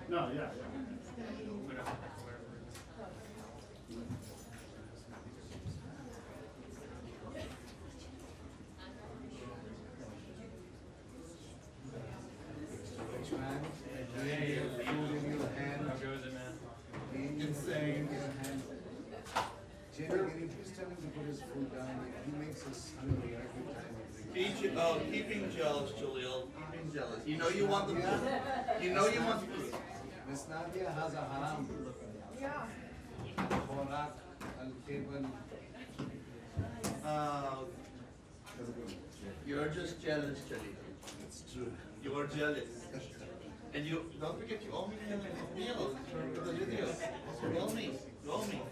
No, yeah. Insane. Jimmy, can you please tell him to put his food down? He makes us hungry every time. Keeping jealous, Julian. Keeping jealous. You know you want the food. You know you want the food. Miss Nadia has a haram. Yeah. Khorak, al-table. You're just jealous, Julian. It's true. You are jealous. And you don't forget you owe me a meal for the video. You owe me. You owe me.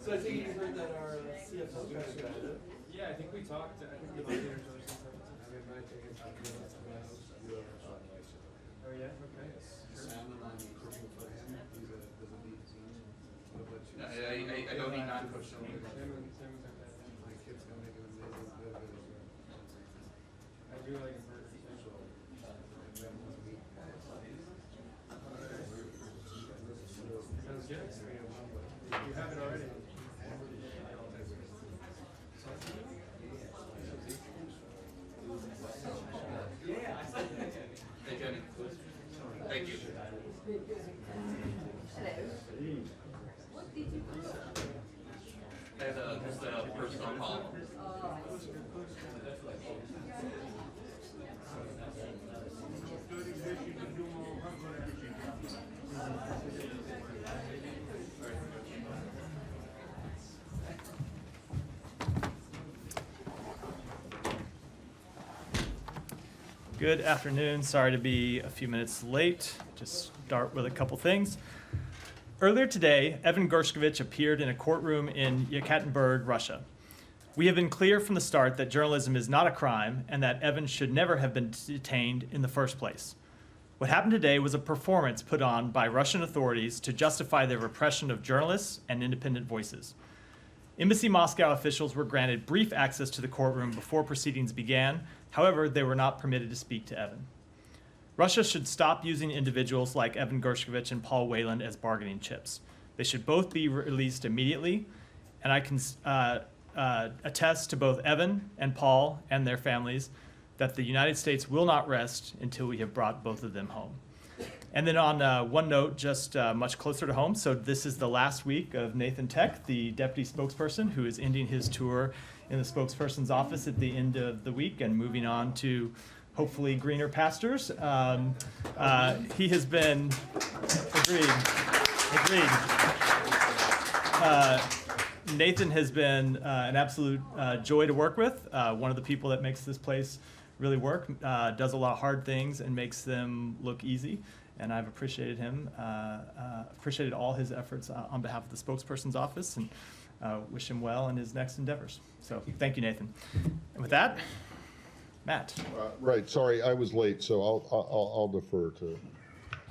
So I think you heard that our CFO got arrested. Yeah, I think we talked. I think the violating Oh yeah, okay. I don't need non-kosher meat. My kids can make an amazing burger. I do like a burger. Sounds good. You have it already. Hey, Jenny. Thank you. I had just a personal call. Good afternoon. Sorry to be a few minutes late. Just start with a couple things. Earlier today, Evan Gershkovich appeared in a courtroom in Yekaterinburg, Russia. We have been clear from the start that journalism is not a crime and that Evan should never have been detained in the first place. What happened today was a performance put on by Russian authorities to justify their repression of journalists and independent voices. Embassy Moscow officials were granted brief access to the courtroom before proceedings began. However, they were not permitted to speak to Evan. Russia should stop using individuals like Evan Gershkovich and Paul Whelan as bargaining chips. They should both be released immediately, and I can attest to both Evan and Paul and their families that the United States will not rest until we have brought both of them home. And then on one note, just much closer to home, so this is the last week of Nathan Tech, the deputy spokesperson, who is ending his tour in the spokesperson's office at the end of the week and moving on to hopefully greener pastures. He has been, agreed. Nathan has been an absolute joy to work with, one of the people that makes this place really work, does a lot of hard things and makes them look easy. And I've appreciated him, appreciated all his efforts on behalf of the spokesperson's office, and wish him well in his next endeavors. So thank you, Nathan. And with that, Matt. Right, sorry, I was late, so I'll defer to.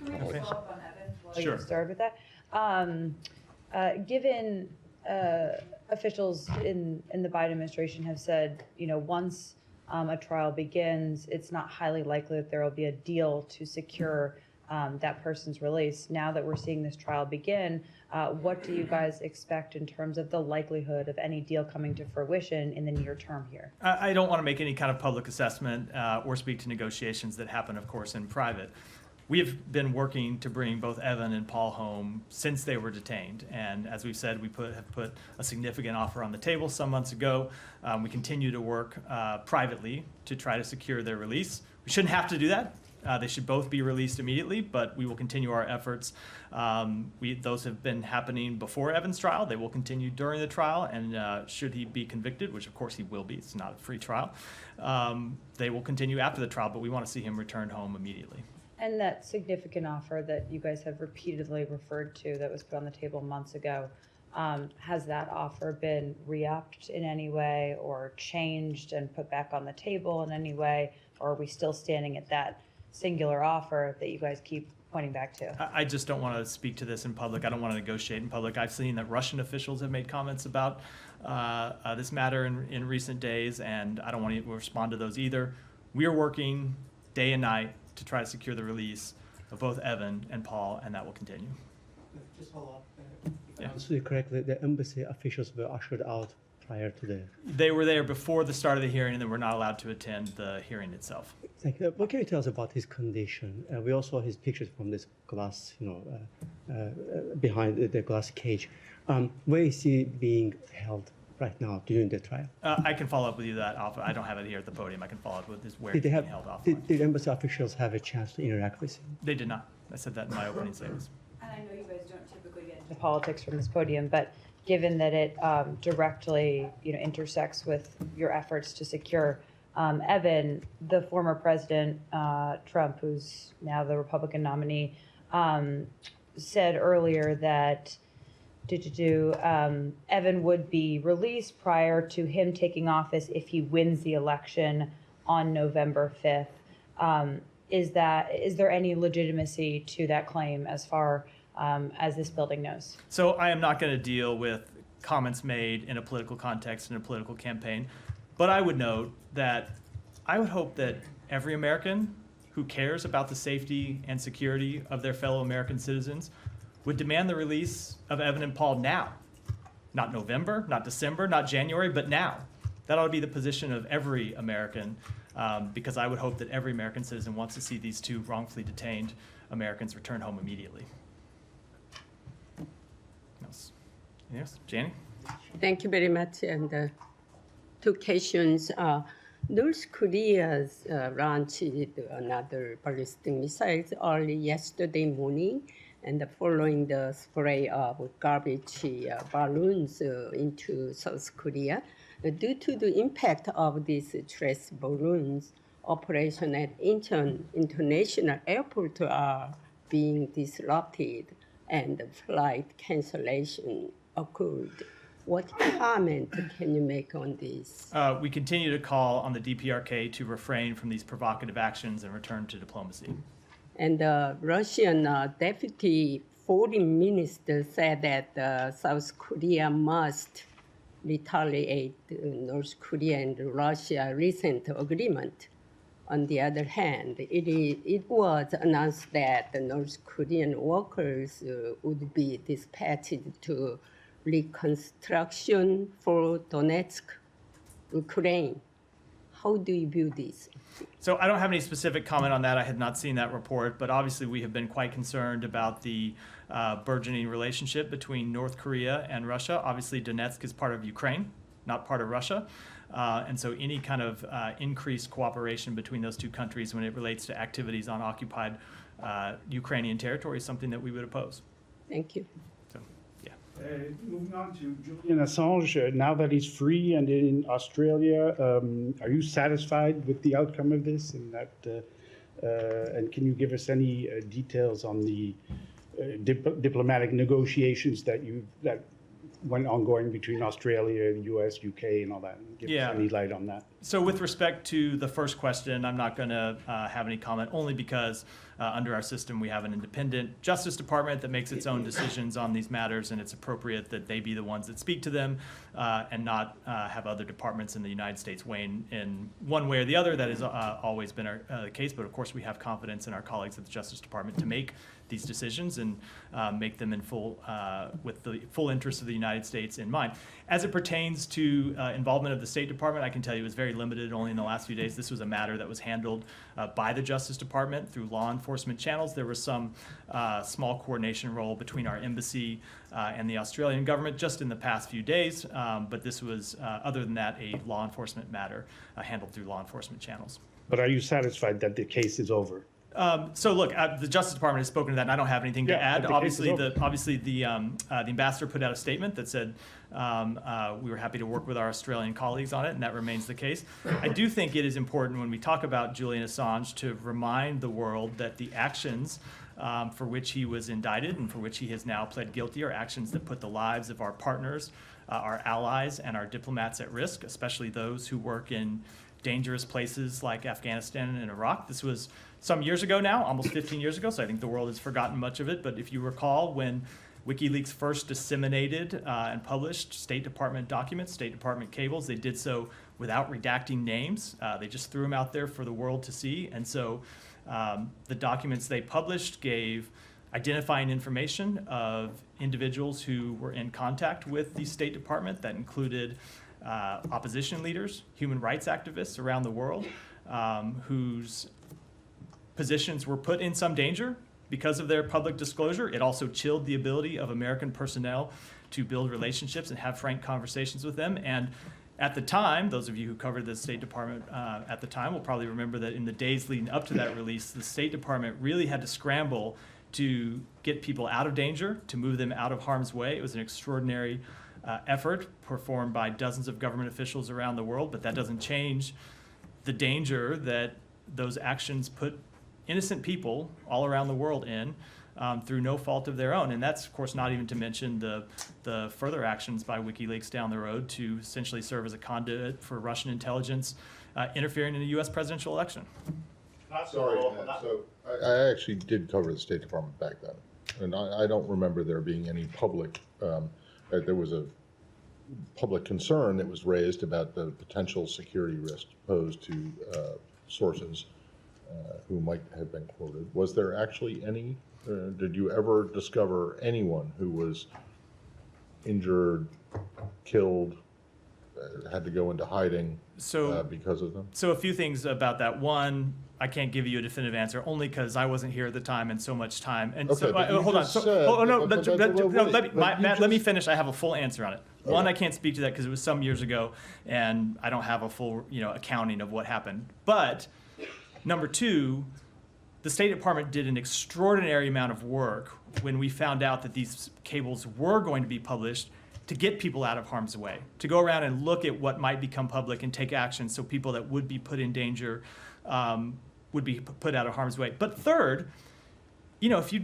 Can we just follow up on Evan while Sure. you start with that? Given officials in the Biden administration have said, once a trial begins, it's not highly likely that there will be a deal to secure that person's release. Now that we're seeing this trial begin, what do you guys expect in terms of the likelihood of any deal coming to fruition in the near term here? I don't want to make any kind of public assessment or speak to negotiations that happen, of course, in private. We have been working to bring both Evan and Paul home since they were detained. And as we've said, we have put a significant offer on the table some months ago. We continue to work privately to try to secure their release. We shouldn't have to do that. They should both be released immediately, but we will continue our efforts. Those have been happening before Evan's trial. They will continue during the trial, and should he be convicted, which of course he will be, it's not a free trial, they will continue after the trial, but we want to see him returned home immediately. And that significant offer that you guys have repeatedly referred to that was put on the table months ago, has that offer been re-upped in any way or changed and put back on the table in any way? Or are we still standing at that singular offer that you guys keep pointing back to? I just don't want to speak to this in public. I don't want to negotiate in public. I've seen that Russian officials have made comments about this matter in recent days, and I don't want to respond to those either. We are working day and night to try to secure the release of both Evan and Paul, and that will continue. Just follow up. Yeah. Absolutely correct. The embassy officials were ushered out prior to the. They were there before the start of the hearing, and then were not allowed to attend the hearing itself. Thank you. What can you tell us about his condition? We all saw his pictures from this glass, behind the glass cage. Where is he being held right now during the trial? I can follow up with you that off. I don't have it here at the podium. I can follow up with this where Did he's they being have? held offline. Did embassy officials have a chance to interact with him? They did not. I said that in my opening statements. And I know you guys don't typically get into politics from this podium, but given that it directly, intersects with your efforts to secure Evan, the former president, Trump, who's now the Republican nominee, said earlier that Evan would be released prior to him taking office if he wins the election on November 5th. Is there any legitimacy to that claim as far as this building knows? So I am not going to deal with comments made in a political context in a political campaign, but I would note that I would hope that every American who cares about the safety and security of their fellow American citizens would demand the release of Evan and Paul now. Not November, not December, not January, but now. That ought to be the position of every American, because I would hope that every American citizen wants to see these two wrongfully detained Americans return home immediately. Yes, Janie? Thank you very much. And two questions. North Korea's launched another ballistic missiles early yesterday morning, and following the spray of garbage balloons into South Korea. Due to the impact of these trash balloons, operation at international airport are being disrupted and flight cancellation occurred. What comment can you make on this? We continue to call on the DPRK to refrain from these provocative actions and return to diplomacy. And the Russian deputy foreign minister said that South Korea must retaliate North Korea and Russia recent agreement. On the other hand, it was announced that the North Korean workers would be dispatched to reconstruction for Donetsk, Ukraine. How do you view this? So I don't have any specific comment on that. I had not seen that report, but obviously we have been quite concerned about the burgeoning relationship between North Korea and Russia. Obviously Donetsk is part of Ukraine, not part of Russia. And so any kind of increased cooperation between those two countries when it relates to activities on occupied Ukrainian territory is something that we would oppose. Thank you. So, yeah. Moving on to Julian Assange, now that he's free and in Australia, are you satisfied with the outcome of this? And can you give us any details on the diplomatic negotiations that went ongoing between Australia, the U.S., UK, and all that? Give us any light on that. So with respect to the first question, I'm not going to have any comment, only because under our system we have an independent Justice Department that makes its own decisions on these matters, and it's appropriate that they be the ones that speak to them and not have other departments in the United States weighing in one way or the other. That has always been the case, but of course we have confidence in our colleagues at the Justice Department to make these decisions and make them in with the full interest of the United States in mind. As it pertains to involvement of the State Department, I can tell you it was very limited. Only in the last few days, this was a matter that was handled by the Justice Department through law enforcement channels. There was some small coordination role between our embassy and the Australian government just in the past few days, but this was, other than that, a law enforcement matter handled through law enforcement channels. But are you satisfied that the case is over? So look, the Justice Department has spoken to that, and I don't have anything to add. Obviously, the ambassador put out a statement that said we were happy to work with our Australian colleagues on it, and that remains the case. I do think it is important when we talk about Julian Assange to remind the world that the actions for which he was indicted and for which he has now pled guilty are actions that put the lives of our partners, our allies, and our diplomats at risk, especially those who work in dangerous places like Afghanistan and Iraq. This was some years ago now, almost 15 years ago, so I think the world has forgotten much of it. But if you recall, when Wikileaks first disseminated and published State Department documents, State Department cables, they did so without redacting names. They just threw them out there for the world to see. And so the documents they published gave identifying information of individuals who were in contact with the State Department. That included opposition leaders, human rights activists around the world, whose positions were put in some danger because of their public disclosure. It also chilled the ability of American personnel to build relationships and have frank conversations with them. And at the time, those of you who covered the State Department at the time will probably remember that in the days leading up to that release, the State Department really had to scramble to get people out of danger, to move them out of harm's way. It was an extraordinary effort performed by dozens of government officials around the world, but that doesn't change the danger that those actions put innocent people all around the world in through no fault of their own. And that's, of course, not even to mention the further actions by WikiLeaks down the road to essentially serve as a conduit for Russian intelligence interfering in the U.S. presidential election. Sorry, Matt. So I actually did cover the State Department back then, and I don't remember there being any public, there was a public concern that was raised about the potential security risk posed to sources who might have been quoted. Was there actually any, did you ever discover anyone who was injured, killed, had to go into hiding because of them? So a few things about that. One, I can't give you a definitive answer only because I wasn't here at the time and so much time. And Okay, so, but you hold on. just So, said- oh, no, but- let me finish. I have a full answer on it. One, Okay. I can't speak to that because it was some years ago, and I don't have a full, accounting of what happened. But number two, the State Department did an extraordinary amount of work when we found out that these cables were going to be published to get people out of harm's way, to go around and look at what might become public and take action so people that would be put in danger would be put out of harm's way. But third, if you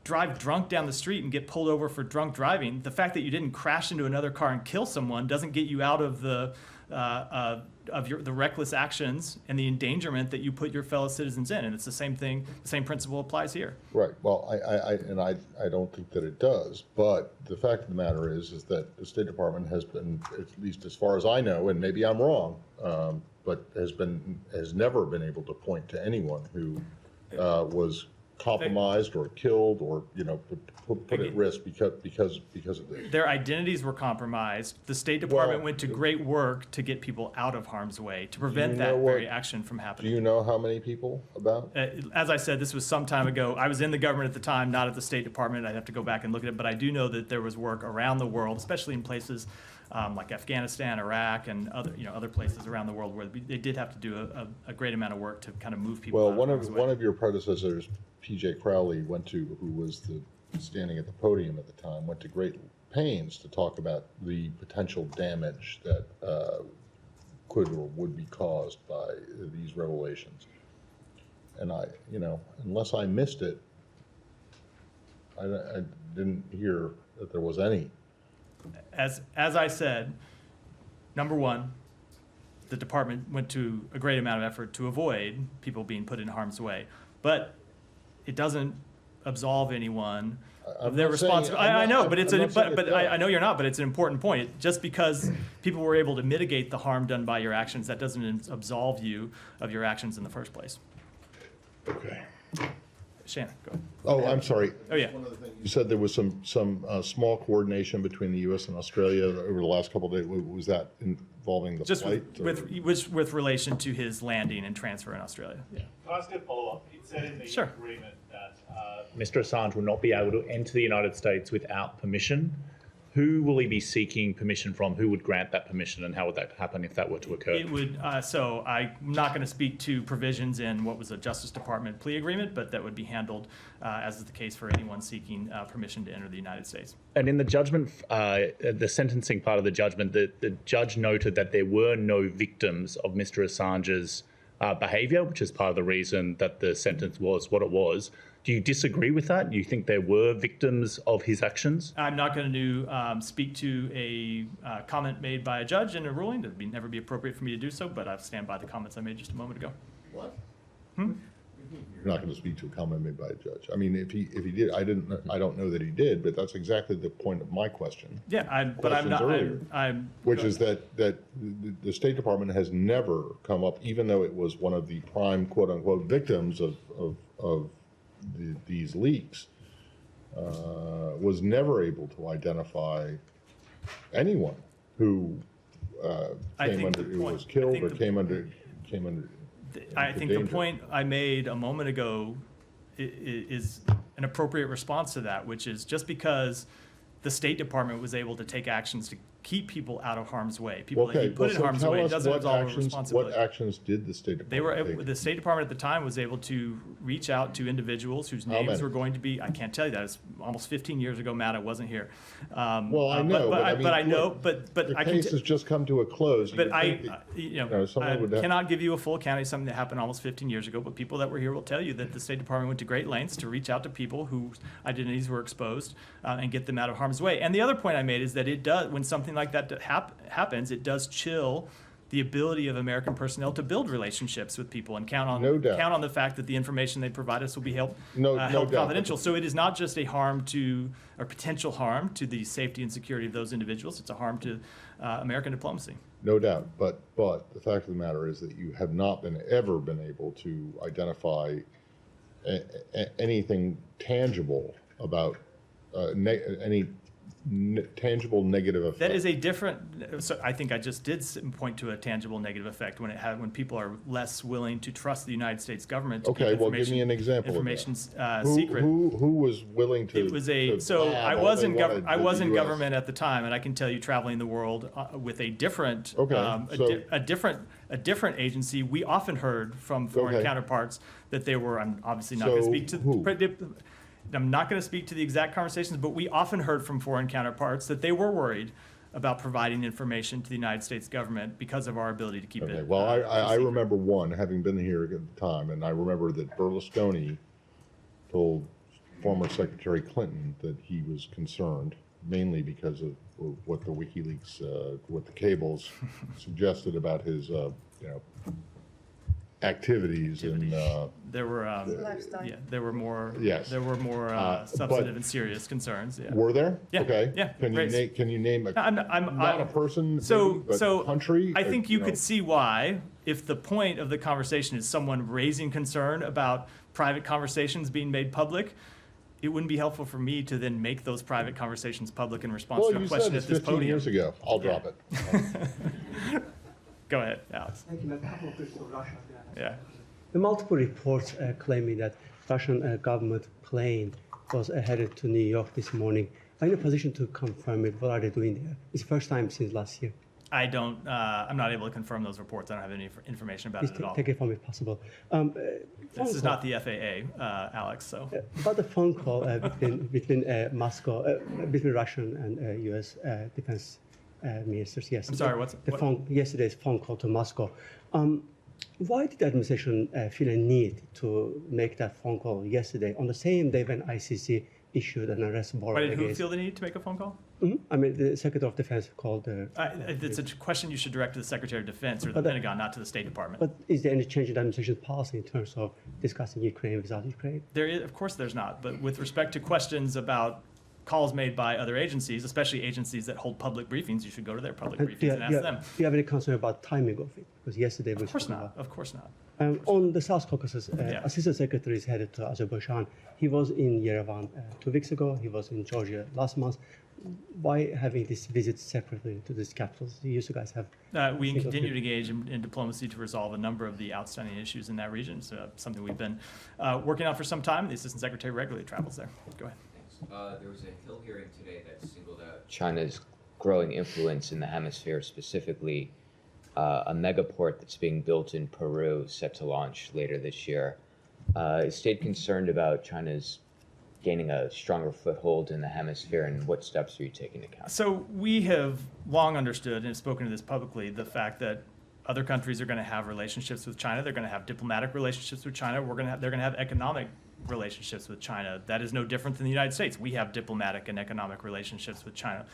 drive drunk down the street and get pulled over for drunk driving, the fact that you didn't crash into another car and kill someone doesn't get you out of the reckless actions and the endangerment that you put your fellow citizens in. And it's the same thing, the same principle applies here. Right. Well, I don't think that it does. But the fact of the matter is that the State Department has been, at least as far as I know, and maybe I'm wrong, but has never been able to point to anyone who was compromised or killed or put at risk because of this. Their identities were compromised. The State Department went to great work to get people out of harm's way, to prevent that very action from Do happening. you know how many people about? As I said, this was some time ago. I was in the government at the time, not at the State Department. I'd have to go back and look at it, but I do know that there was work around the world, especially in places like Afghanistan, Iraq, and other places around the world where they did have to do a great amount of work to kind of move people Well, out of harm's way. one of your predecessors, P.J. Crowley, who was standing at the podium at the time, went to great pains to talk about the potential damage that could or would be caused by these revelations. And unless I missed it, I didn't hear that there was any. As I said, number one, the department went to a great amount of effort to avoid people being put in harm's way, but it doesn't absolve anyone of their responsibility. I know, but I know you're not, but it's an important point. Just because people were able to mitigate the harm done by your actions, that doesn't absolve you of your actions in the first place. Okay. Shannon, go ahead. Oh, I'm sorry. Oh, yeah. You said there was some small coordination between the U.S. and Australia over the last couple of days. Was that involving the Just flight? with relation to his landing and transfer in Australia. Yeah. Can I ask a follow-up? It said in the Sure. agreement that Mr. Assange will not be able to enter the United States without permission. Who will he be seeking permission from? Who would grant that permission, and how would that happen if that were to occur? It would, so I'm not going to speak to provisions in what was a Justice Department plea agreement, but that would be handled, as is the case for anyone seeking permission to enter the United States. And in the judgment, the sentencing part of the judgment, the judge noted that there were no victims of Mr. Assange's behaviour, which is part of the reason that the sentence was what it was. Do you disagree with that? Do you think there were victims of his actions? I'm not going to speak to a comment made by a judge in a ruling. It would never be appropriate for me to do so, but I stand by the comments I made just a moment ago. What? Hmm? You're you're not going to speak to a comment made by a judge. I mean, if he did, I don't know that he did, but that's exactly the point of my question. Yeah, but I'm not. Which is that the State Department has never come up, even though it was one of the prime quote unquote victims of these leaks, was never able to identify anyone who was killed or came under. I think danger. the point I made a moment ago is an appropriate response to that, which is just because the State Department was able to take actions to keep people out of harm's way, people that he put in harm's way, it doesn't resolve a responsibility. What actions did the State Department take? The State Department at the time was able to reach out to individuals whose names were going to be, I can't tell you that, it's almost 15 years ago, Matt, I wasn't here. Well, I know, but the case has just come to a close. But I cannot give you a full account of something that happened almost 15 years ago, but people that were here will tell you that the State Department went to great lengths to reach out to people whose identities were exposed and get them out of harm's way. And the other point I made is that it does, when something like that happens, it does chill the ability of American personnel to build relationships with people and count on the fact that the information they provide us will be held confidential. So it is not just a potential harm to the safety and security of those individuals. It's a harm to American diplomacy. No doubt, but the fact of the matter is that you have not ever been able to identify anything tangible about any tangible negative effect. That is a different. So I think I just did point to a tangible negative effect when people are less willing to trust the United States government. To Okay, well, give me an example. Information's secret. Who was willing to? It was I was in government at the time, and I can tell you, traveling the world with a different a different agency, we often heard from foreign counterparts that they were. I'm obviously not going to speak to. I'm not going to speak to the exact conversations, but we often heard from foreign counterparts that they were worried about providing information to the United States government because of our ability to keep it. Well, I remember one, having been here at the time, and I remember that Berlusconi told former Secretary Clinton that he was concerned, mainly because of what the Wikileaks, what the cables suggested about his, activities and there were more substantive and serious concerns. Yeah. Were there? Yeah. Okay. Yeah. Can you name not a person? So country. I think you could see why, if the point of the conversation is someone raising concern about private conversations being made public, it wouldn't be helpful for me to then make those private conversations public in response to a question at this podium. 15 years ago. I'll drop it. Go ahead, Alex. Thank you. A couple of questions on Russia. Yeah. The multiple reports claiming that Russian government plane was headed to New York this morning. Are you in a position to confirm it? What are they doing there? It's the first time since last year. I'm not able to confirm those reports. I don't have any information about it at all. Take it from me if possible. This is not the FAA, Alex. So about the phone call between Moscow, between Russian and U.S. defense ministers. Yes. I'm sorry. Yesterday's phone call to Moscow. Why did the administration feel a need to make that phone call yesterday on the same day when ICC issued an arrest warrant? Why did who feel the need to make a phone call? Mm-hmm. I mean, the Secretary of Defense called. It's a question you should direct to the Secretary of Defense or the Pentagon, not to the State Department. But is there any change in administration policy in terms of discussing Ukraine without Ukraine? There is, of course, there's not. But with respect to questions about calls made by other agencies, especially agencies that hold public briefings, you should go to their public briefings and ask them. Do you have any concern about timing of it? Because yesterday Of course not. Of course not. On the South Caucasus, Assistant Secretary is headed to Azerbaijan. He was in Yerevan 2 weeks ago. He was in Georgia last month. Why having this visit separately to these capitals? You guys have. We continue to engage in diplomacy to resolve a number of the outstanding issues in that region. It's something we've been working on for some time. The Assistant Secretary regularly travels there. Go ahead. There was a Hill hearing today that singled out China's growing influence in the hemisphere, specifically a megaport that's being built in Peru, set to launch later this year. Is State concerned about China's gaining a stronger foothold in the hemisphere, and what steps are you taking to counter? So we have long understood and have spoken to this publicly, the fact that other countries are going to have relationships with China. They're going to have diplomatic relationships with China. They're going to have economic relationships with China. That is no different than the United States. We have diplomatic and economic relationships with China.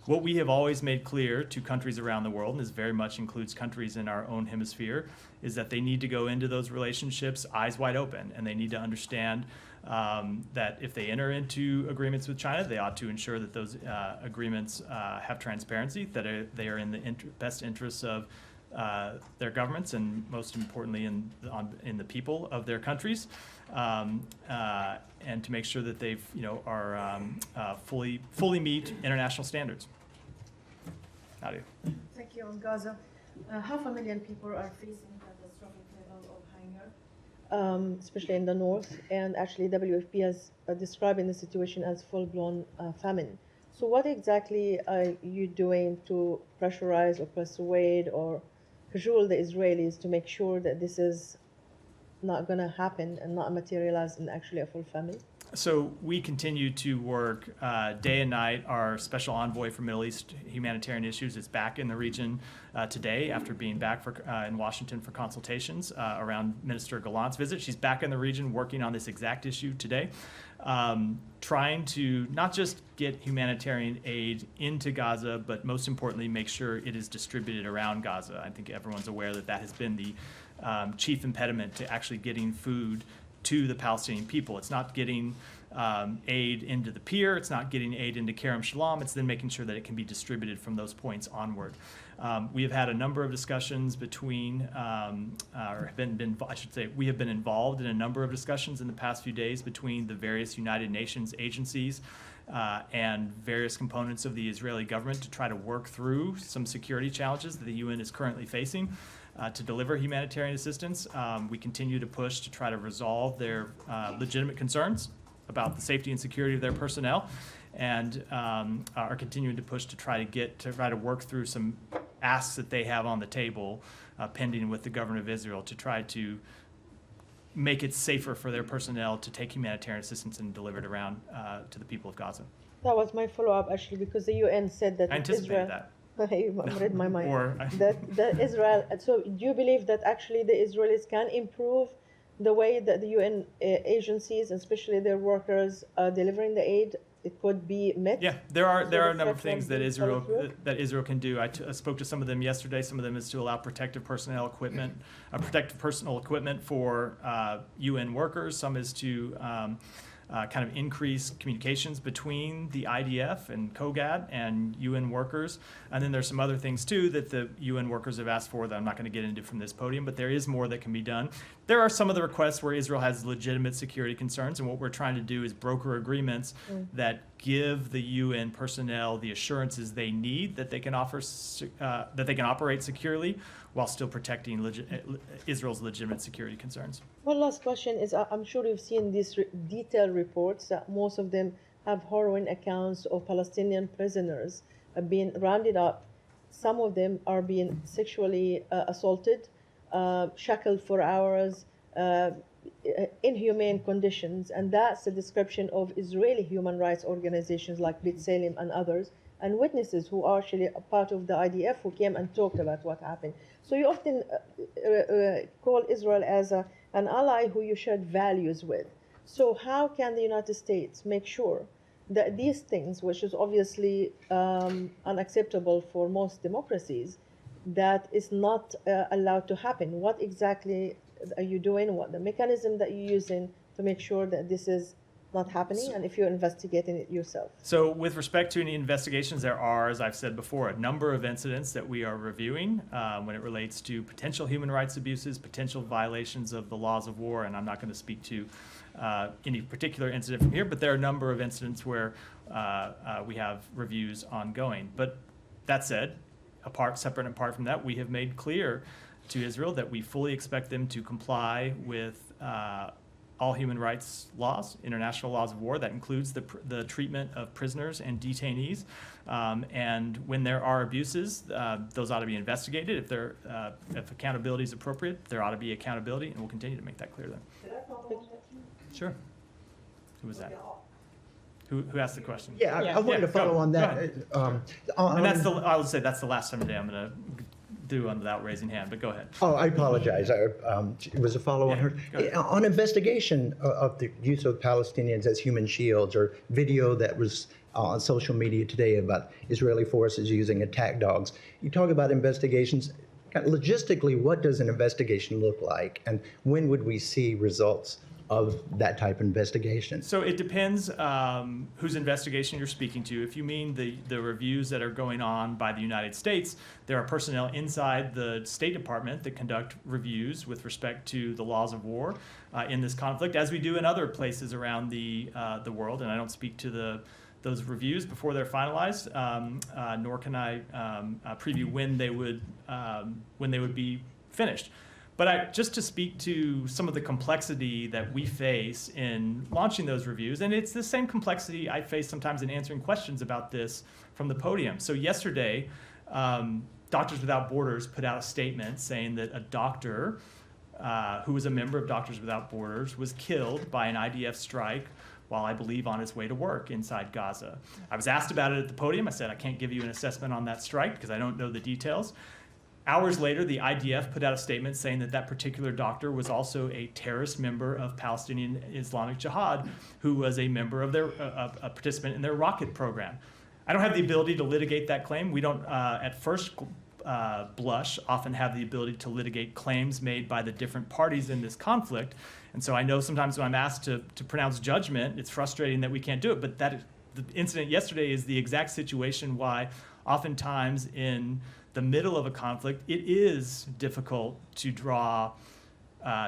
What we have always made clear to countries around the world, and this very much includes countries in our own hemisphere, is that they need to go into those relationships eyes wide open, and they need to understand that if they enter into agreements with China, they ought to ensure that those agreements have transparency, that they are in the best interests of their governments, and most importantly in the people of their countries, and to make sure that they've are fully meet international standards. Nadia. Thank you. On Gaza, 500,000 people are facing catastrophic level of hunger, especially in the north, and actually WFP is describing the situation as full-blown famine. So what exactly are you doing to pressurize or persuade or cajole the Israelis to make sure that this is not going to happen and not materialize in actually a full famine? So we continue to work day and night. Our special envoy for Middle East humanitarian issues is back in the region today after being back in Washington for consultations around Minister Gallant's visit. She's back in the region working on this exact issue today, trying to not just get humanitarian aid into Gaza, but most importantly, make sure it is distributed around Gaza. I think everyone's aware that that has been the chief impediment to actually getting food to the Palestinian people. It's not getting aid into the pier, it's not getting aid into Kerem Shalom, it's then making sure that it can be distributed from those points onward. We have had a number of discussions between, we have been involved in a number of discussions in the past few days between the various United Nations agencies and various components of the Israeli government to try to work through some security challenges that the UN is currently facing. To deliver humanitarian assistance. We continue to push to try to resolve their legitimate concerns about the safety and security of their personnel, and are continuing to push to try to work through some asks that they have on the table pending with the government of Israel to try to make it safer for their personnel to take humanitarian assistance and deliver it around to the people of Gaza. That was my follow-up actually, because the UN said that I anticipated Israel, that. I read my mind. that Israel. So, do you believe that actually the Israelis can improve the way that the UN agencies, especially their workers, are delivering the aid? It could be met. Yeah, there are a number of things that Israel can do. I spoke to some of them yesterday. Some of them is to allow protective personal equipment for UN workers. Some is to kind of increase communications between the IDF and COGAD and UN workers. And then there's some other things too that the UN workers have asked for that I'm not going to get into from this podium, but there is more that can be done. There are some of the requests where Israel has legitimate security concerns, and what we're trying to do is broker agreements that give the UN personnel the assurances they need that they can operate securely while still protecting Israel's legitimate security concerns. One last question is, I'm sure you've seen these detailed reports that most of them have harrowing accounts of Palestinian prisoners being rounded up. Some of them are being sexually assaulted, shackled for hours, inhumane conditions, and that's a description of Israeli human rights organizations like B'Tselem and others, and witnesses who are actually a part of the IDF who came and talked about what happened. So you often call Israel as an ally who you shared values with. So how can the United States make sure that these things, which is obviously unacceptable for most democracies, that is not allowed to happen? What exactly are you doing? What the mechanism that you're using to make sure that this is not happening, and if you're investigating it yourself? So with respect to any investigations, there are, as I've said before, a number of incidents that we are reviewing when it relates to potential human rights abuses, potential violations of the laws of war, and I'm not going to speak to any particular incident from here, but there are a number of incidents where we have reviews ongoing. But that said, separate and apart from that, we have made clear to Israel that we fully expect them to comply with all human rights laws, international laws of war. That includes the treatment of prisoners and detainees. And when there are abuses, those ought to be investigated. If accountability is appropriate, there ought to be accountability, and we'll continue to make that clear then. Sure. Who was that? Who asked the question? Yeah, I wanted to follow on that. And I would say that's the last time today I'm going to do without raising hand, but go ahead. Oh, I apologize. It was a follow on her. On investigation of the use of Palestinians as human shields, or video that was on social media today about Israeli forces using attack dogs. You talk about investigations. Logistically, what does an investigation look like, and when would we see results of that type of investigation? So it depends whose investigation you're speaking to. If you mean the reviews that are going on by the United States, there are personnel inside the State Department that conduct reviews with respect to the laws of war in this conflict, as we do in other places around the world. And I don't speak to those reviews before they're finalized, nor can I preview when they would be finished. But just to speak to some of the complexity that we face in launching those reviews, and it's the same complexity I face sometimes in answering questions about this from the podium. So yesterday, Doctors Without Borders put out a statement saying that a doctor who was a member of Doctors Without Borders was killed by an IDF strike while I believe on his way to work inside Gaza. I was asked about it at the podium. I said, I can't give you an assessment on that strike because I don't know the details. Hours later, the IDF put out a statement saying that particular doctor was also a terrorist member of Palestinian Islamic Jihad, who was a member of a participant in their rocket program. I don't have the ability to litigate that claim. We don't, at first blush, often have the ability to litigate claims made by the different parties in this conflict. And so I know sometimes when I'm asked to pronounce judgment, it's frustrating that we can't do it. But the incident yesterday is the exact situation why oftentimes in the middle of a conflict, it is difficult to draw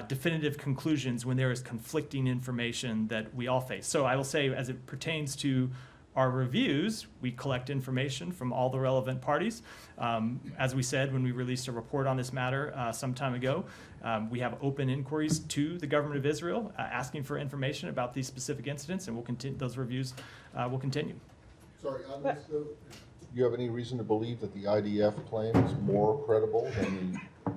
definitive conclusions when there is conflicting information that we all face. So I will say, as it pertains to our reviews, we collect information from all the relevant parties. As we said when we released a report on this matter some time ago, we have open inquiries to the government of Israel asking for information about these specific incidents, and we'll continue, those reviews will continue. Sorry, on this though, do you have any reason to believe that the IDF claim is more credible than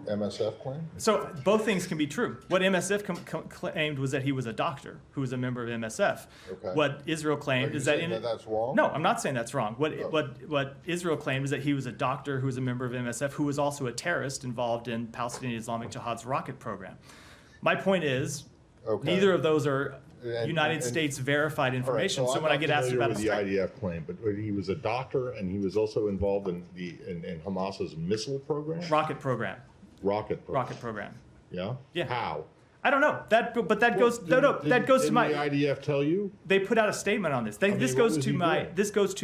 the MSF claim? So both things can be true. What MSF claimed was that he was a doctor who was a member of MSF. Okay. What Israel claimed is that that's wrong? No, I'm not saying that's wrong. What Israel claimed is that he was a doctor who was a member of MSF who was also a terrorist involved in Palestinian Islamic Jihad's rocket program. My point is, neither of those are United States verified information. Right, so when I get asked about the IDF claim, but he was a doctor and he was also involved in Hamas's missile program? Rocket program. Rocket program. Yeah? Yeah. How? I don't know. That goes to my. Did the IDF tell you? They put out a statement on this. This goes to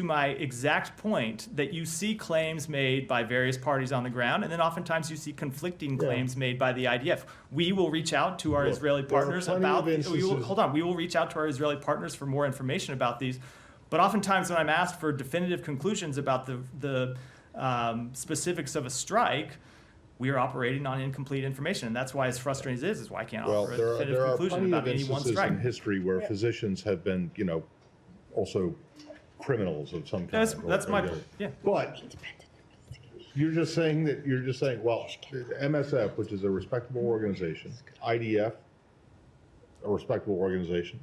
my exact point that you see claims made by various parties on the ground, and then oftentimes you see conflicting claims made by the IDF. We will reach out to our Israeli partners about. We will reach out to our Israeli partners for more information about these, but oftentimes when I'm asked for definitive conclusions about the specifics of a strike, we are operating on incomplete information, and that's why as frustrating as it is why I can't offer a definitive conclusion about any one strike. There are plenty of instances in history where physicians have been, also criminals of some kind. That's my yeah. But you're just saying, well, MSF, which is a respectable organization, IDF, a respectable organization,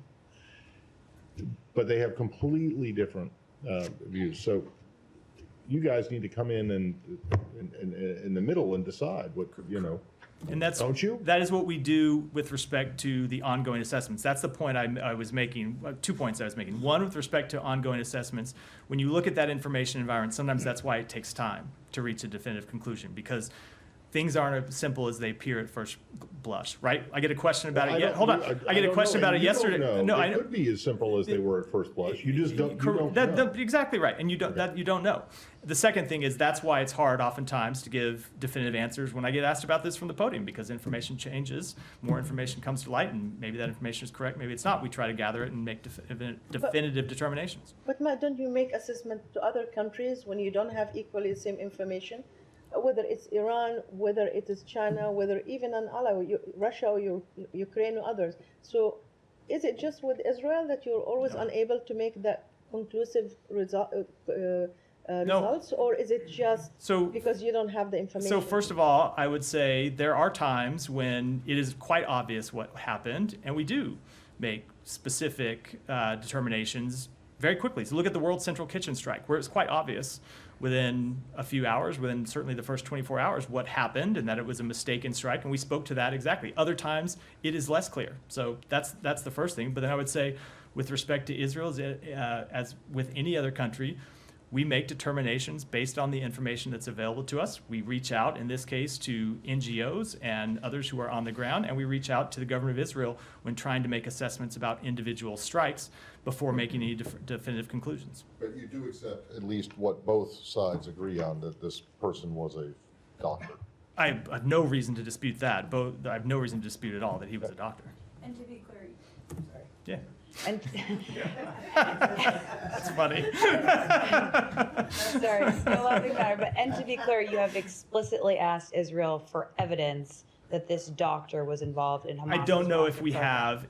but they have completely different views. So you guys need to come in and in the middle and decide what, And that's, don't you? That is what we do with respect to the ongoing assessments. That's the point I was making, 2 points I was making. One, with respect to ongoing assessments, when you look at that information environment, sometimes that's why it takes time to reach a definitive conclusion, because things aren't as simple as they appear at first blush, right? I get a question about it. Hold on. I get a question about it yesterday. No, it could be as simple as they were at first blush. You just don't. know. Exactly right, and you don't know. The second thing is that's why it's hard oftentimes to give definitive answers when I get asked about this from the podium, because information changes, more information comes to light, and maybe that information is correct, maybe it's not. We try to gather it and make definitive determinations. But Matt, don't you make assessment to other countries when you don't have equally the same information? Whether it's Iran, whether it is China, whether even an ally, Russia or Ukraine or others. So is it just with Israel that you're always unable to make that conclusive results, or is it just because you don't have the information? So first of all, I would say there are times when it is quite obvious what happened, and we do make specific determinations very quickly. So look at the World Central Kitchen strike, where it's quite obvious within a few hours, within certainly the first 24 hours, what happened and that it was a mistaken strike. And we spoke to that exactly. Other times it is less clear. So that's the first thing. But then I would say with respect to Israel, as with any other country, we make determinations based on the information that's available to us. We reach out, in this case, to NGOs and others who are on the ground, and we reach out to the government of Israel when trying to make assessments about individual strikes before making any definitive conclusions. But you do accept at least what both sides agree on, that this person was a doctor. I have no reason to dispute that. I have no reason to dispute at all that he was a doctor. And to be clear, sorry. Yeah. And That's funny. sorry, no laughing matter. But and to be clear, you have explicitly asked Israel for evidence that this doctor was involved in Hamas. I don't know if we have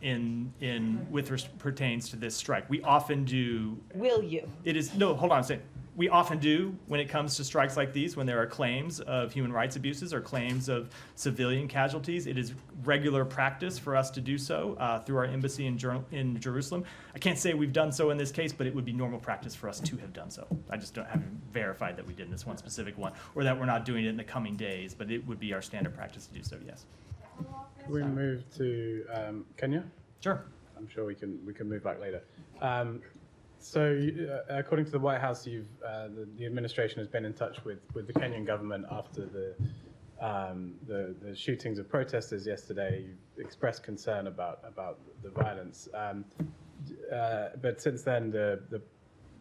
pertains to this strike. We often do. Will you? It is no. Hold on a second. We often do when it comes to strikes like these, when there are claims of human rights abuses or claims of civilian casualties. It is regular practice for us to do so through our embassy in Jerusalem. I can't say we've done so in this case, but it would be haven't practice for us to have done so. I just haven't verified that we did in this one specific one, or that we're not doing it in the coming days, but it would be our standard practice to do so, yes. Can we move to Kenya? Sure. I'm sure we can move back later. So, according to the White House, the administration has been in touch with the Kenyan government after the shootings of protesters yesterday. You expressed concern about the violence, but since then, the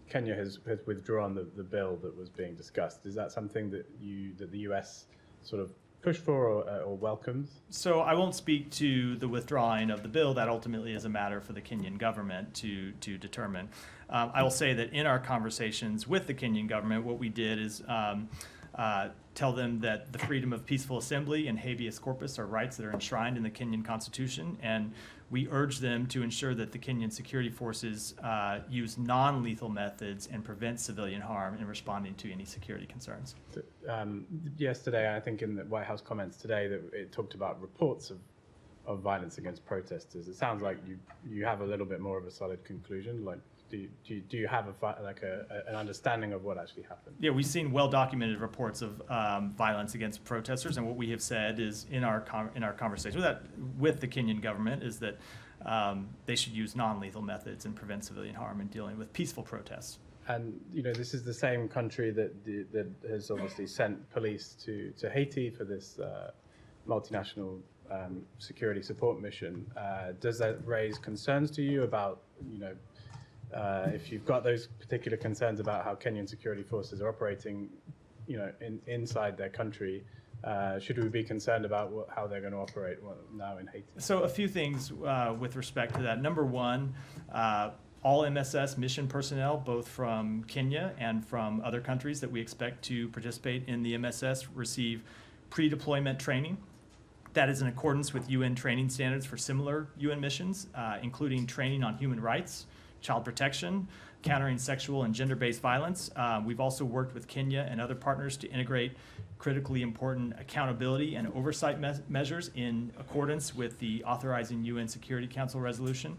Kenya has withdrawn the bill that was being discussed. Is that something that the U.S. sort of pushed for or welcomes? So I won't speak to the withdrawing of the bill. That ultimately is a matter for the Kenyan government to determine. I will say that in our conversations with the Kenyan government, what we did is tell them that the freedom of peaceful assembly and habeas corpus are rights that are enshrined in the Kenyan Constitution, and we urge them to ensure that the Kenyan security forces use non-lethal methods and prevent civilian harm in responding to any security concerns. Yesterday, I think in the White House comments today, that it talked about reports of violence against protesters. It sounds like you have a little bit more of a solid conclusion. Like, do you have an understanding of what actually happened? Yeah, we've seen well-documented reports of violence against protesters, and what we have said is in our conversation with the Kenyan government is that they should use non-lethal methods and prevent civilian harm in dealing with peaceful protests. And this is the same country that has obviously sent police to Haiti for this multinational security support mission. Does that raise concerns to you about if you've got those particular concerns about how Kenyan security forces are operating, inside their country, should we be concerned about how they're going to operate now in Haiti? So a few things with respect to that. Number one, all MSS mission personnel, both from Kenya and from other countries that we expect to participate in the MSS, receive pre-deployment training. That is in accordance with UN training standards for similar UN missions, including training on human rights, child protection, countering sexual and gender-based violence. We've also worked with Kenya and other partners to integrate critically important accountability and oversight measures in accordance with the authorizing UN Security Council resolution.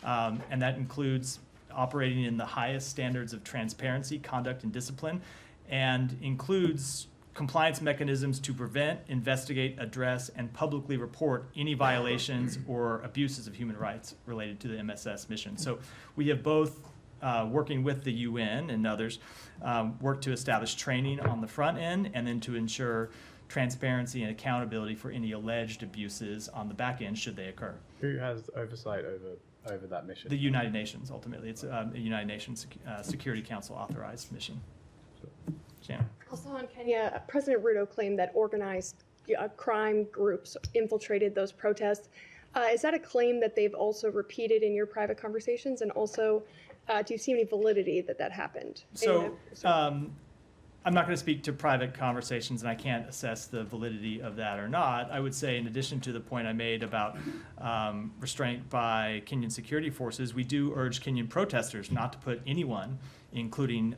And that includes operating in the highest standards of transparency, conduct, and discipline, and includes compliance mechanisms to prevent, investigate, address, and publicly report any violations or abuses of human rights related to the MSS mission. So we have both, working with the UN and others, worked to establish training on the front end and then to ensure transparency and accountability for any alleged abuses on the back end should they occur. Who has oversight over that mission? The United Nations, ultimately. It's a United Nations Security Council authorized mission. Shannon. Also in Kenya, President Ruto claimed that organized crime groups infiltrated those protests. Is that a claim that they've also repeated in your private conversations? And also, do you see any validity that happened? So I'm not going to speak to private conversations, and I can't assess the validity of that or not. I would say, in addition to the point I made about restraint by Kenyan security forces, we do urge Kenyan protesters not to put anyone, including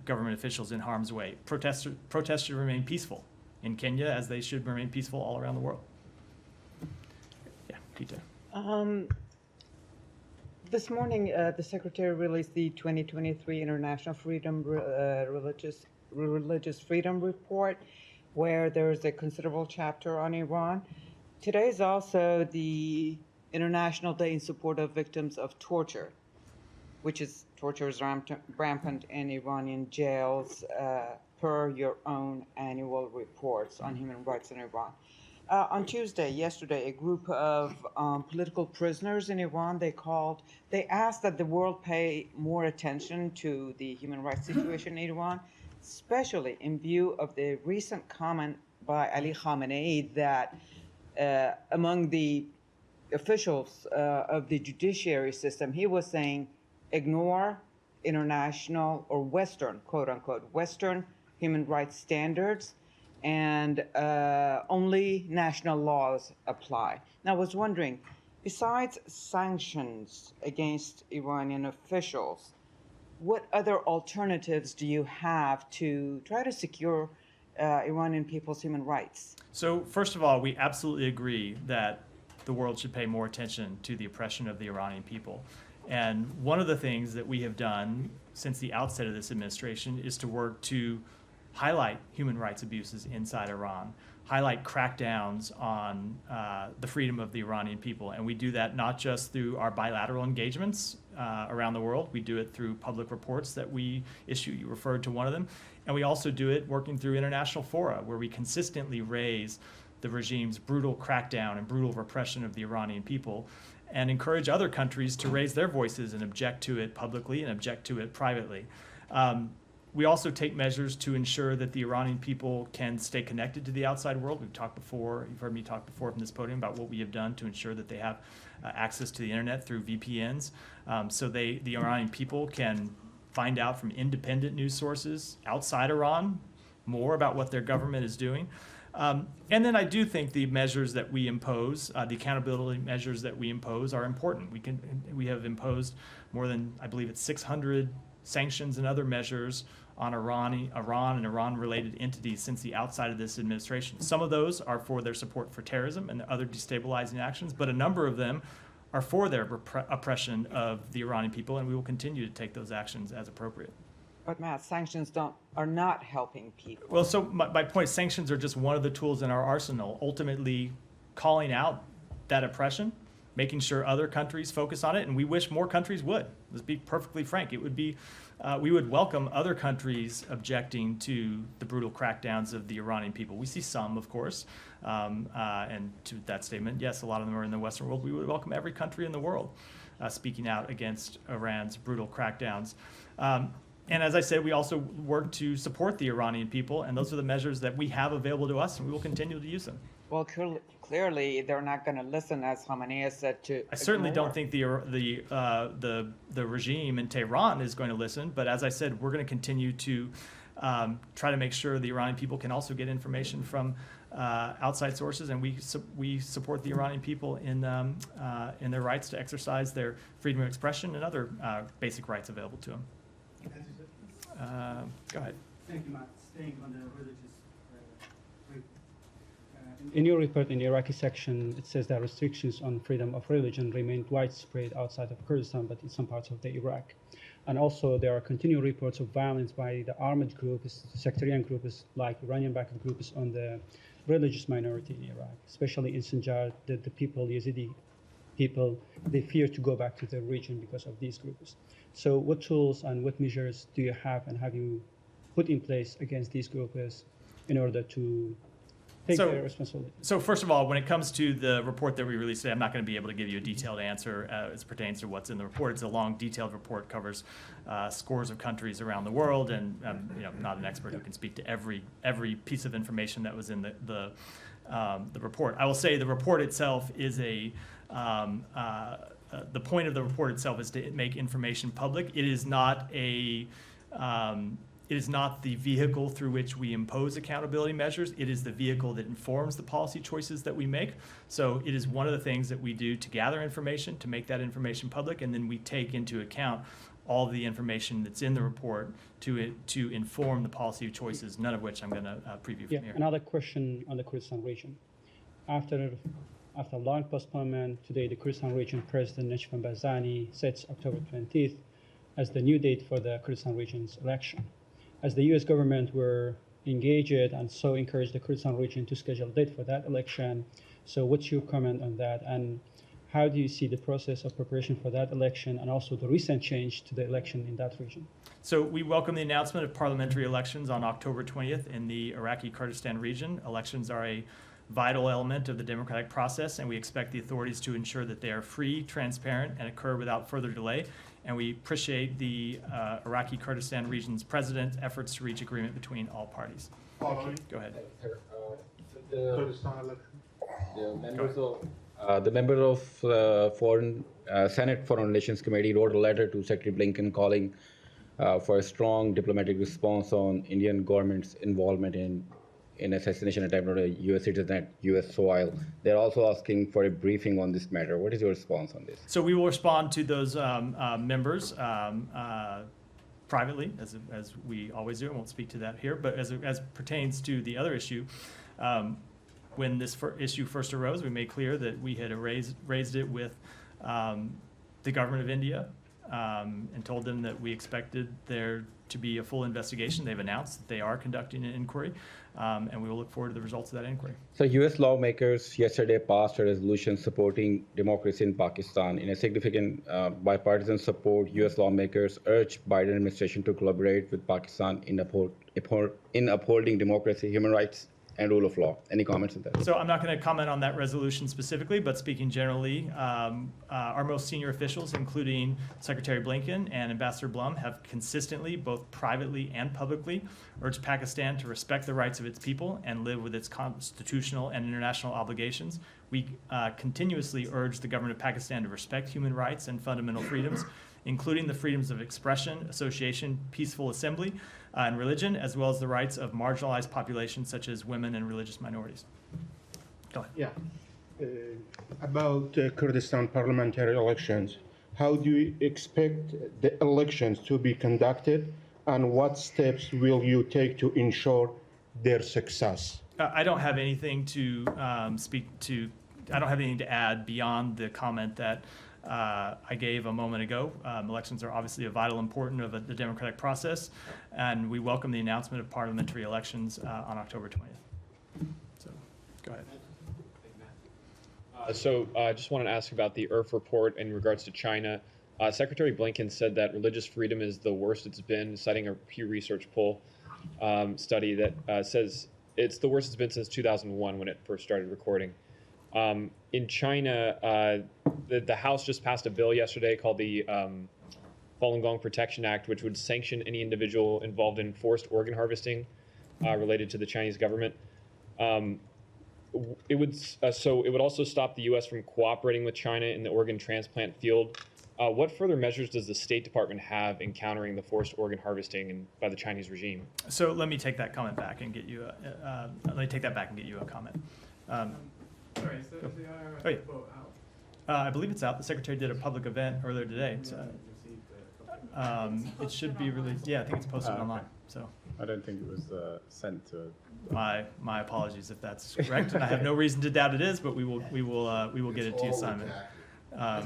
government officials, in harm's way. Protests should remain peaceful in Kenya, as they should remain peaceful all around the world. Yeah, Peter. This morning, the Secretary released the 2023 International Freedom Religious Freedom Report, where there's a considerable chapter on Iran. Today is also the International Day in support of victims of torture, torture is rampant in Iranian jails, per your own annual reports on human rights in Iran. On Tuesday, yesterday, a group of political prisoners in Iran, they asked that the world pay more attention to the human rights situation in Iran, especially in view of the recent comment by Ali Khamenei that among the officials of the judiciary system, he was saying, ignore international or Western, quote unquote, Western human rights standards, and only national laws apply. Now, I was wondering, besides sanctions against Iranian officials, what other alternatives do you have to try to secure Iranian people's human rights? So, first of all, we absolutely agree that the world should pay more attention to the oppression of the Iranian people. And one of the things that we have done since the outset of this administration is to work to highlight human rights abuses inside Iran, highlight crackdowns on the freedom of the Iranian people. And we do that not just through our bilateral engagements around the world. We do it through public reports that we issue. You referred to one of them. And we also do it working through international fora, where we consistently raise the regime's brutal crackdown and brutal repression of the Iranian people, and encourage other countries to raise their voices and object to it publicly and object to it privately. We also take measures to ensure that the Iranian people can stay connected to the outside world. We've talked before, you've heard me talk before from this podium about what we have done to ensure that they have access to the internet through VPNs, so the Iranian people can find out from independent news sources outside Iran more about what their government is doing. And then I do think the measures that we impose, the accountability measures that we impose, are important. We have imposed more than, I believe it's 600 sanctions and other measures on Iran and Iran-related entities since the outside of this administration. Some of those are for their support for terrorism and other destabilizing actions, but a number of them are for their oppression of the Iranian people, and we will continue to take those actions as appropriate. But Matt, sanctions are not helping people. Well, so my point is, sanctions are just one of the tools in our arsenal. Ultimately, calling out that oppression, making sure other countries focus on it, and we wish more countries would. Let's be perfectly frank. It would be, we would welcome other countries objecting to the brutal crackdowns of the Iranian people. We see some, of course, and to that statement, yes, a lot of them are in the Western world. We would welcome every country in the world speaking out against Iran's brutal crackdowns. And as I said, we also work to support the Iranian people, and those are the measures that we have available to us, and we will continue to use them. Well, clearly they're not going to listen, as Khamenei has said, to. I certainly don't think the regime in Tehran is going to listen, but as I said, we're going to continue to try to make sure the Iranian people can also get information from outside sources, and we support the Iranian people in their rights to exercise their freedom of expression and other basic rights available to them. Go ahead. Thank you, Matt. Staying on the religious. In your report, in the Iraqi section, it says that restrictions on freedom of religion remained widespread outside of Kurdistan, but in some parts of the Iraq. And also, there are continued reports of violence by the armed groups, sectarian groups like Iranian-backed groups on the religious minority in Iraq, especially in Sinjar, the people, Yazidi people, they fear to go back to their region because of these groups. So what tools and what measures do you have, and have you put in place against these groups in order to take their responsibility? So first of all, when it comes to the report that we released today, I'm not going to be able to give you a detailed answer as it pertains to what's in the report. It's a long, detailed report, covers scores of countries around the world, and I'm not an expert who can speak to every piece of information that was in the report. I will say the report itself is the point of the report itself is to make information public. It is not the vehicle through which we impose accountability measures. It is the vehicle that informs the policy choices that we make. So it is one of the things that we do to gather information, to make that information public, and then we take into account all the information that's in the report to inform the policy choices, none of which I'm going to preview from here. Another question on the Kurdistan region. After long postponement, today the Kurdistan region President Najib Barzani sets October 20th as the new date for the Kurdistan region's election. as the U.S. government were engaged and so encouraged the Kurdistan region to schedule a date for that election. So what's your comment on that? And how do you see the process of preparation for that election and also the recent change to the election in that region? So we welcome the announcement of parliamentary elections on October 20th in the Iraqi Kurdistan region. Elections are a vital element of the democratic process, and we expect the authorities to ensure that they are free, transparent, and occur without further delay. And we appreciate the Iraqi Kurdistan region's president's efforts to reach agreement between all parties. Go ahead. The members of Senate Foreign Relations Committee wrote a letter to Secretary Blinken calling for a strong diplomatic response on Indian government's involvement in assassination attempt on a U.S. citizen at U.S. soil. They're also asking for a briefing on this matter. What is your response on this? So we will respond to those members privately, as we always do. I won't speak to that here, but as pertains to the other issue, when this issue first arose, we made clear that we had raised it with the government of India and told them that we expected there to be a full investigation. They've announced that they are conducting an inquiry, and we will look forward to the results of that inquiry. So U.S. lawmakers yesterday passed a resolution supporting democracy in Pakistan. In a significant bipartisan support, U.S. lawmakers urged Biden administration to collaborate with Pakistan in upholding democracy, human rights, and rule of law. Any comments on that? So I'm not going to comment on that resolution specifically, but speaking generally, our most senior officials, including Secretary Blinken and Ambassador Blum, have consistently, both privately and publicly, urged Pakistan to respect the rights of its people and live with its constitutional and international obligations. We continuously urge the government of Pakistan to respect human rights and fundamental freedoms, including the freedoms of expression, association, peaceful assembly, and religion, as well as the rights of marginalized populations such as women and religious minorities. Go ahead. Yeah. About Kurdistan parliamentary elections, how do you expect the elections to be conducted, and what steps will you take to ensure their success? I don't have anything to speak to. I don't have anything to add beyond the comment that I gave a moment ago. Elections are obviously a vital important of the democratic process, and we welcome the announcement of parliamentary elections on October 20th. So, go ahead. I just wanted to ask about the IRF report in regards to China. Secretary Blinken said that religious freedom is the worst it's been, citing a Pew Research poll study that says it's the worst it's been since 2001 when it first started recording. In China, the House just passed a bill yesterday called the Falun Gong Protection Act, which would sanction any individual involved in forced organ harvesting related to the Chinese government. It would also stop the U.S. from cooperating with China in the organ transplant field. What further measures does the State Department have in countering the forced organ harvesting by the Chinese regime? So let me take that comment back and get you. Let me take that back and get you a comment. Sorry, is the IRS Oh, yeah. vote out? I believe it's out. The secretary did a public event earlier today. It should be released. Yeah, I think it's posted online. So I don't think it was sent to. My apologies if that's correct, and I have no reason to doubt it is. But we will get it to you, Simon. All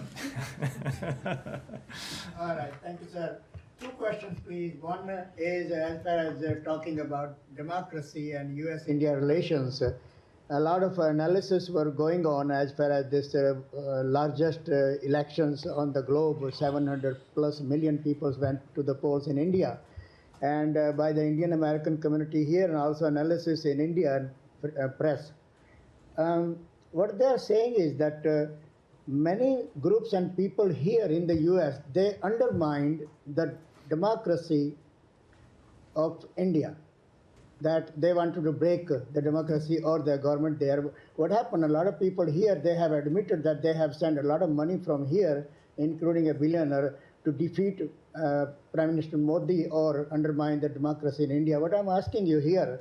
right, thank you, sir. Two questions, please. One is as far as talking about democracy and U.S.-India relations. A lot of analysis were going on as far as this largest elections on the globe. 700+ million people went to the polls in India, and by the Indian American community here, and also analysis in Indian press. What they are saying is that many groups and people here in the U.S., they undermined the democracy of India, that they wanted to break the democracy or the government there. What happened, a lot of people here, they have admitted that they have sent a lot of money from here, including a billionaire, to defeat Prime Minister Modi or undermine the democracy in India. What I'm asking you here,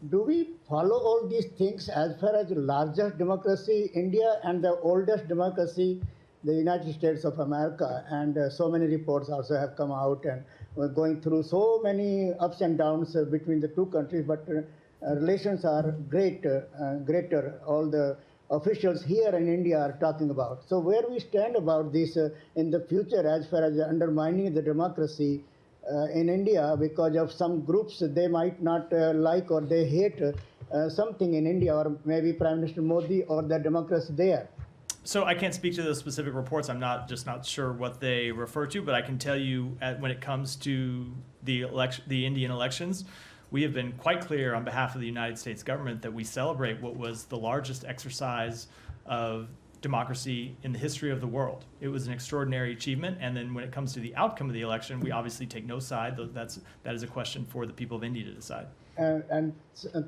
do we follow all these things as far as the largest democracy, India, and the oldest democracy, the United States of America? And so many reports also have come out, and we're going through so many ups and downs between the two countries, but relations are greater. All the officials here in India are talking about. So where we stand about this in the future as far as undermining the democracy in India because of some groups they might not like or they hate something in India, or maybe Prime Minister Modi or the democracy there. So I can't speak to those specific reports. I'm not sure what they refer to, but I can tell you when it comes to the Indian elections, we have been quite clear on behalf of the United States government that we celebrate what was the largest exercise of democracy in the history of the world. It was an extraordinary achievement, and then when it comes to the outcome of the election, we obviously take no side. That is a question for the people of India to decide. And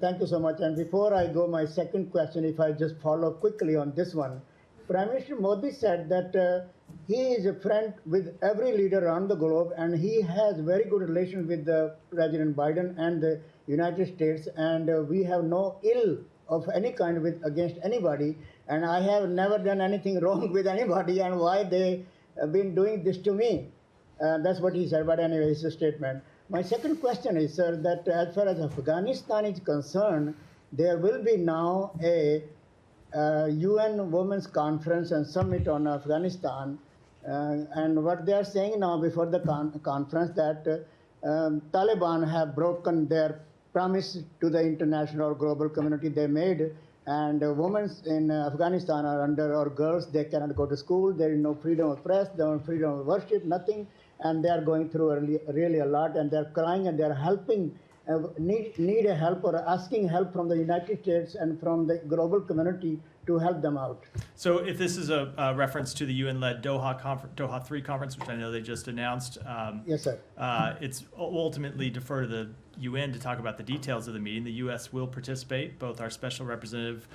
thank you so much. And before I go, my second question, if I just follow quickly on this one, Prime Minister Modi said that he is a friend with every leader around the globe, and he has very good relations with President Biden and the United States, and we have no ill of any kind against anybody, and I have never done anything wrong with anybody, and why they have been doing this to me. That's what he said, but anyway, it's a statement. My second question is, sir, that as far as Afghanistan is concerned, there will be now a UN Women's Conference and Summit on Afghanistan, and what they are saying now before the conference that Taliban have broken their promise to the international or global community they made, and women in Afghanistan are under, or girls, they cannot go to school, there is no freedom of press, no freedom of worship, nothing, and they are going through really a lot, and they're crying and they're helping, need a help or asking help from the United States and from the global community to help them out. So if this is a reference to the UN-led Doha 3 conference, which I know they just announced, yes, sir. It's ultimately defer to the UN to talk about the details of the meeting. The U.S. will participate. Both our special representative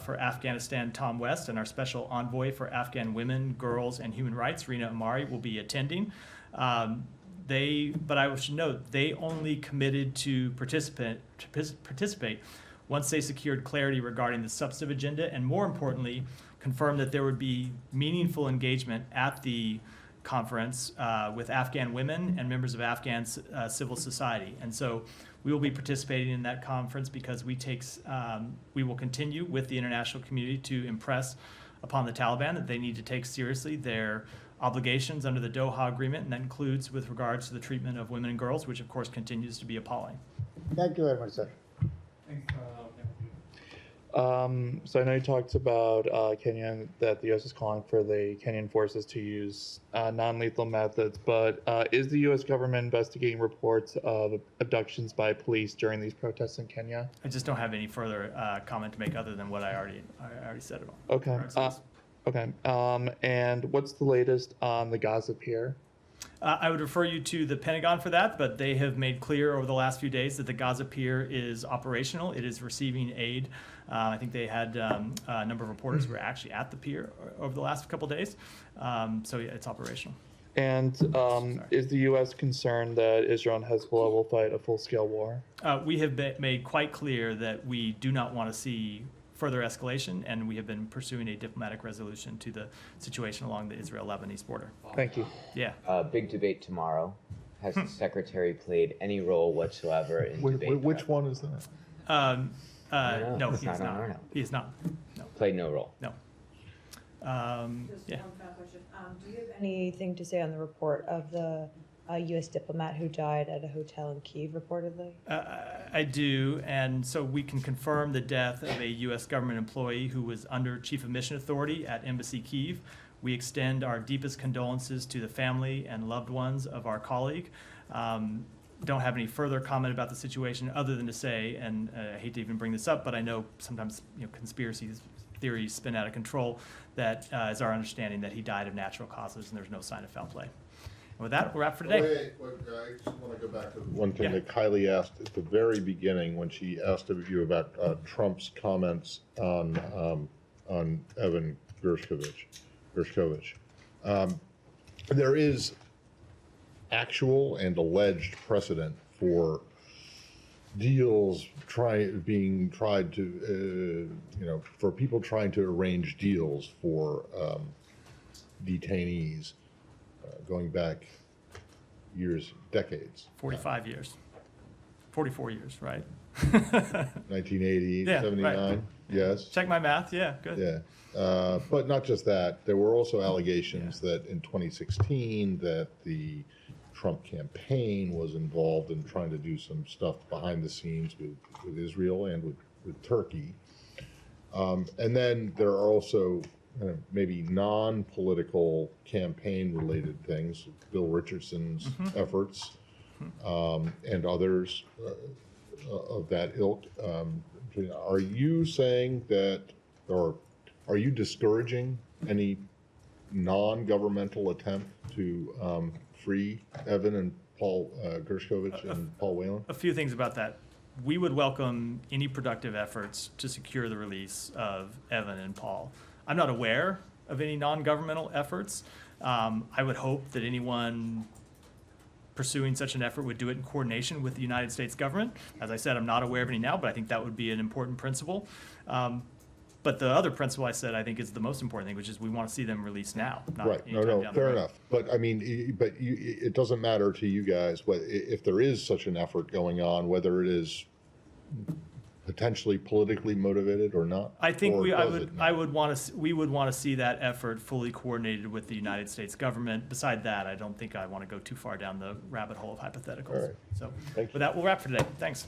for Afghanistan, Tom West, and our special envoy for Afghan women, girls, and human rights, Rina Amari, will be attending. But I should note, they only committed to participate once they secured clarity regarding the substantive agenda, and more importantly, confirmed that there would be meaningful engagement at the conference with Afghan women and members of Afghan civil society. And so we will be participating in that conference because we will continue with the international community to impress upon the Taliban that they need to take seriously their obligations under the Doha Agreement, and that includes with regards to the treatment of women and girls, which of course continues to be appalling. Thank you very much, sir. So I know you talked about Kenya, that the U.S. is calling for the Kenyan forces to use non-lethal methods, but is the U.S. government investigating reports of abductions by police during these protests in Kenya? I just don't have any further comment to make other than what I already said about. Okay. Okay. And what's the latest on the Gaza pier? I would refer you to the Pentagon for that, but they have made clear over the last few days that the Gaza pier is operational. It is receiving aid. I think they had a number of reporters who were actually at the pier over the last couple of days. So yeah, it's operational. And is the U.S. concerned that Israel and Hezbollah will fight a full-scale war? We have made quite clear that we do not want to see further escalation, and we have been pursuing a diplomatic resolution to the situation along the Israel-Lebanese border. Thank you. Yeah. Big debate tomorrow. Has the secretary played any role whatsoever in debate? Which one is that? No, he is not. He is not. No. Played no role. No. Just one final question. Do you have anything to say on the report of the U.S. diplomat who died at a hotel in Kyiv, reportedly? I do, and so we can confirm the death of a U.S. government employee who was under Chief of Mission Authority at Embassy Kyiv. We extend our deepest condolences to the family and loved ones of our colleague. Don't have any further comment about the situation other than to say, and I hate to even bring this up, but I know sometimes conspiracy theories spin out of control, that is our understanding that he died of natural causes and there's no sign of foul play. And with that, we're out for today. I just want to go back to one thing that Kylie asked at the very beginning when she asked you about Trump's comments on Evan Gershkovich. There is actual and alleged precedent for deals being tried to, for people trying to arrange deals for detainees. Going back years, decades. 45 years. 44 years, right? 1980, 79, right. Yes. Check my math, yeah, good. Yeah, but not just that. There were also allegations that in 2016 that the Trump campaign was involved in trying to do some stuff behind the scenes with Israel and with Turkey. And then there are also maybe non-political campaign-related things, Bill Richardson's efforts and others of that ilk. Are you saying that, or are you discouraging any non-governmental attempt to free Evan and Paul Gershkovich and Paul Whelan? A few things about that. We would welcome any productive efforts to secure the release of Evan and Paul. I'm not aware of any non-governmental efforts. I would hope that anyone pursuing such an effort would do it in coordination with the United States government. As I said, I'm not aware of any now, but I think that would be an important principle. But the other principle I said, I think, is the most important thing, which is we want to see them released now. Not right. No, fair enough. But I mean, it doesn't matter to you guys if there is such an effort going on, whether it is potentially politically motivated or not. I think we would want to see that effort fully coordinated with the United States government. Beside that, I don't think I want to go too far down the rabbit hole of hypotheticals. Right. So with that, we'll wrap for today. Thanks.